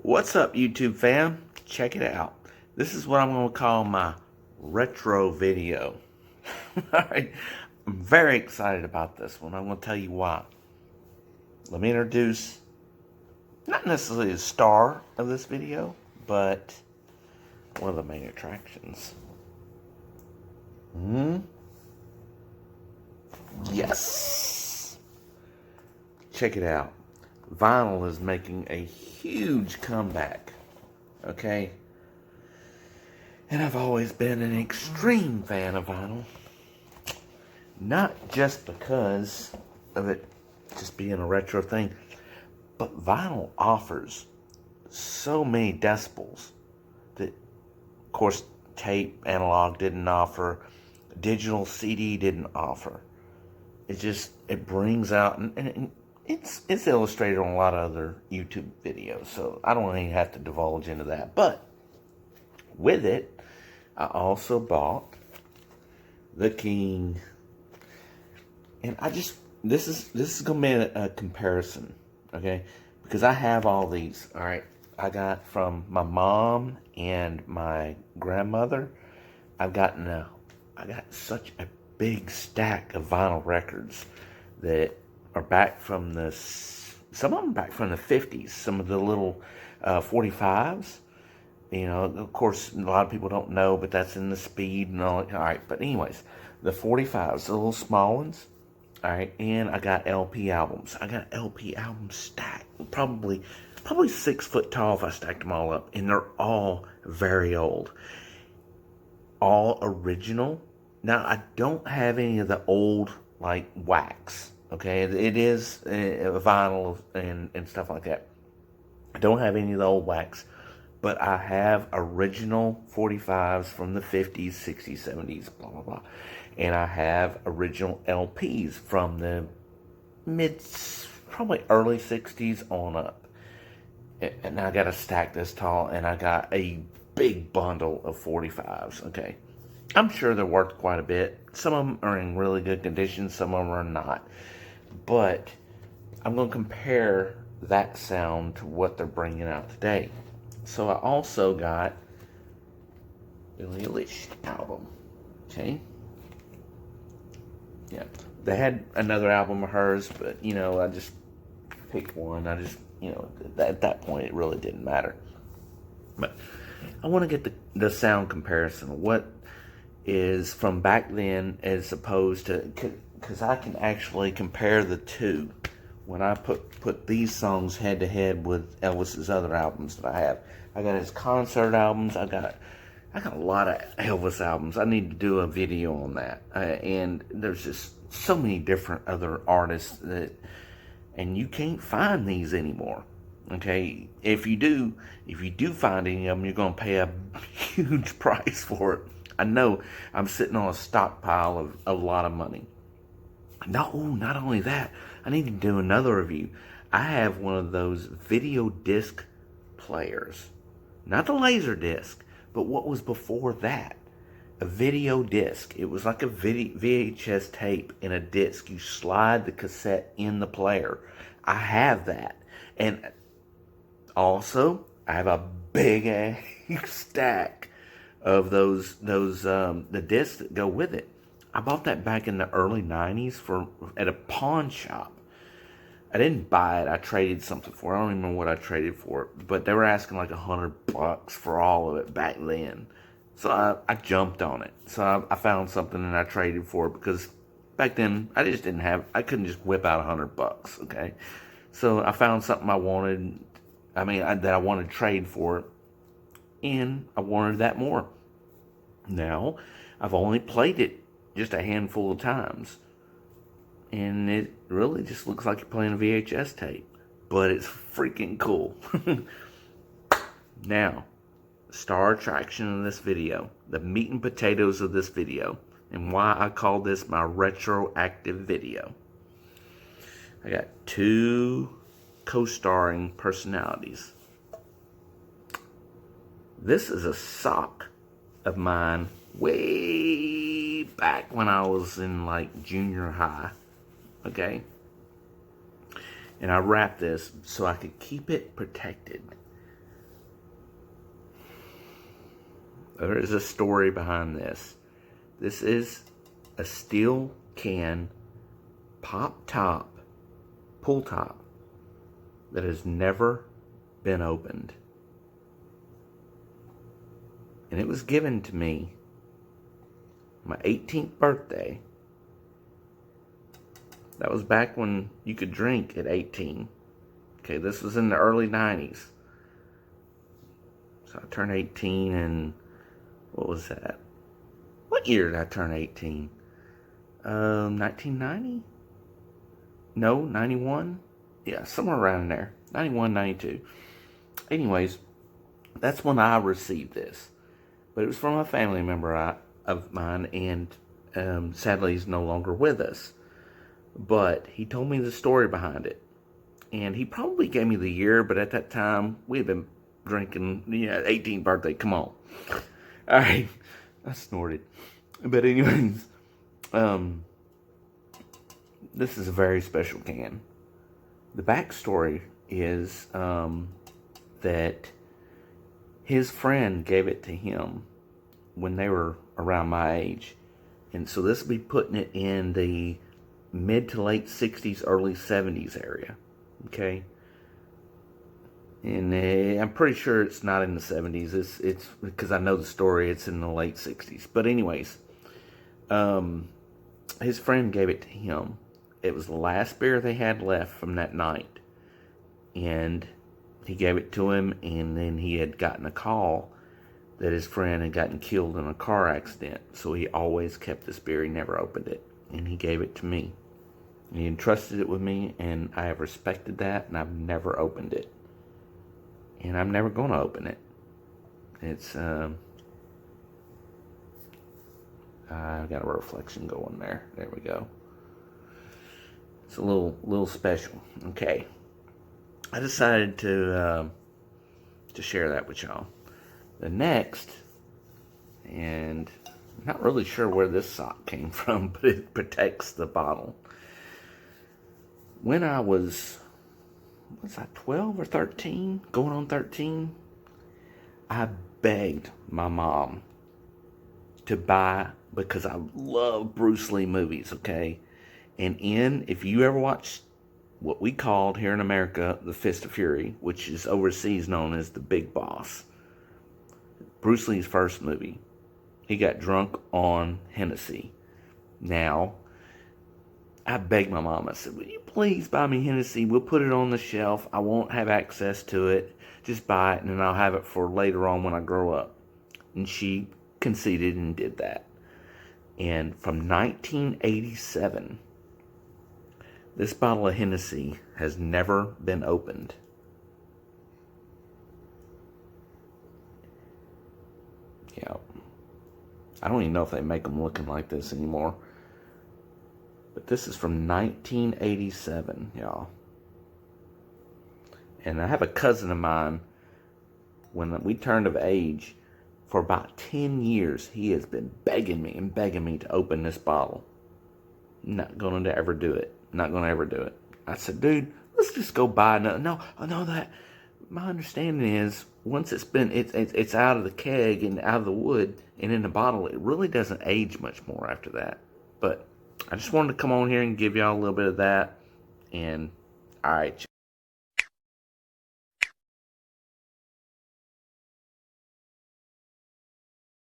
What's up, YouTube fam? Check it out. This is what I'm going to call my retro video. Alright, I'm very excited about this one. I'm going to tell you why. Let me introduce, not necessarily the star of this video, but one of the main attractions. Yes! Check it out. Vinyl is making a huge comeback, okay? And I've always been an extreme fan of vinyl. Not just because of it just being a retro thing, but vinyl offers so many decibels that, of course, tape, analog didn't offer, digital CD didn't offer. It brings out, and it's illustrated on a lot of other YouTube videos, so I don't even have to divulge into that. But with it, I also bought the King, and this is gonna be a comparison, okay? Because I have all these. All right, I got from my mom and my grandmother. I got such a big stack of vinyl records that are back from some of them back from the 50s, some of the little 45s. You know, of course, a lot of people don't know, but that's in the speed and all. All right, but anyways, the 45s, the little small ones. All right, and I got LP albums. I got LP albums stacked, probably 6 foot tall if I stacked them all up, and they're all very old, all original. Now I don't have any of the old like wax. Okay, it is vinyl and stuff like that. I don't have any of the old wax, but I have original 45s from the 50s, 60s, 70s, blah, blah, blah. And I have original LPs from the probably early 60s on up. And I got a stack this tall, and I got a big bundle of 45s, okay? I'm sure they're worth quite a bit. Some of them are in really good condition, some of them are not. But I'm going to compare that sound to what they're bringing out today. So I also got Billie Eilish album. Okay. Yeah. They had another album of hers, but, you know, I just picked one. At that point, it really didn't matter. But I want to get the sound comparison of what is from back then as opposed to, because I can actually compare the two when I put these songs head to head with Elvis's other albums that I have. I got his concert albums. I got a lot of Elvis albums. I need to do a video on that. And there's just so many different other artists and you can't find these anymore. Okay, if you do find any of them, you're gonna pay a huge price for it. I know I'm sitting on a stockpile of a lot of money. No, not only that, I need to do another review. I have one of those video disc players. Not the laser disc, but what was before that. A video disc. It was like a VHS tape in a disc. You slide the cassette in the player. I have that. And also, I have a big ass stack of the discs that go with it. I bought that back in the early 90s at a pawn shop. I didn't buy it. I traded something for it. I don't even remember what I traded for it. But they were asking like $100 for all of it back then. So I jumped on it. So I found something and I traded for it because back then I couldn't just whip out $100, okay? So I found something I wanted, that I wanted to trade for it. And I wanted that more. Now, I've only played it just a handful of times. And it really just looks like you're playing a VHS tape. But it's freaking cool. Now, star attraction of this video. The meat and potatoes of this video. And why I call this my retroactive video. I got 2 co-starring personalities. This is a sock of mine way back when I was in like junior high. Okay? And I wrapped this so I could keep it protected. There is a story behind this. This is a steel can, pop top, pull top, that has never been opened. And it was given to me my 18th birthday. That was back when you could drink at 18. Okay, this was in the early 90s. So I turned 18 in, what was that? What year did I turn 18? 1990? No, 91? Yeah, somewhere around there. 91, 92. Anyways, that's when I received this. But it was from a family member of mine, and sadly he's no longer with us. But he told me the story behind it. And he probably gave me the year, but at that time, we had been drinking, 18th birthday, come on. Alright, I snorted. But anyways, this is a very special can. The backstory is that his friend gave it to him when they were around my age. And so this will be putting it in the mid to late 60s, early 70s area. Okay? And I'm pretty sure it's not in the 70s. It's because I know the story, it's in the late 60s. But anyways, his friend gave it to him. It was the last beer they had left from that night. And he gave it to him, and then he had gotten a call that his friend had gotten killed in a car accident. So he always kept this beer. He never opened it. And he gave it to me. And he entrusted it with me, and I have respected that, and I've never opened it. And I'm never going to open it. It's, I've got a reflection going there. There we go. It's a little special. Okay. I decided to share that with y'all. The next, and I'm not really sure where this sock came from, but it protects the bottle. When I was 12 or 13? Going on 13? I begged my mom to buy, because I love Bruce Lee movies, okay? And if you ever watched what we called here in America the Fist of Fury, which is overseas known as the Big Boss, Bruce Lee's first movie, he got drunk on Hennessy. Now, I begged my mom, I said, will you please buy me Hennessy? We'll put it on the shelf. I won't have access to it. Just buy it, and then I'll have it for later on when I grow up. And she conceded and did that. And from 1987, this bottle of Hennessy has never been opened. Yeah. I don't even know if they make them looking like this anymore. But this is from 1987, y'all. And I have a cousin of mine, when we turned of age, for about 10 years, he has been begging me to open this bottle. Not going to ever do it. Not going to ever do it. I said, dude, let's just go buy another. No, I know that. My understanding is, once it's out of the keg and out of the wood and in the bottle, it really doesn't age much more after that. But I just wanted to come on here and give y'all a little bit of that. And, alright, y'all.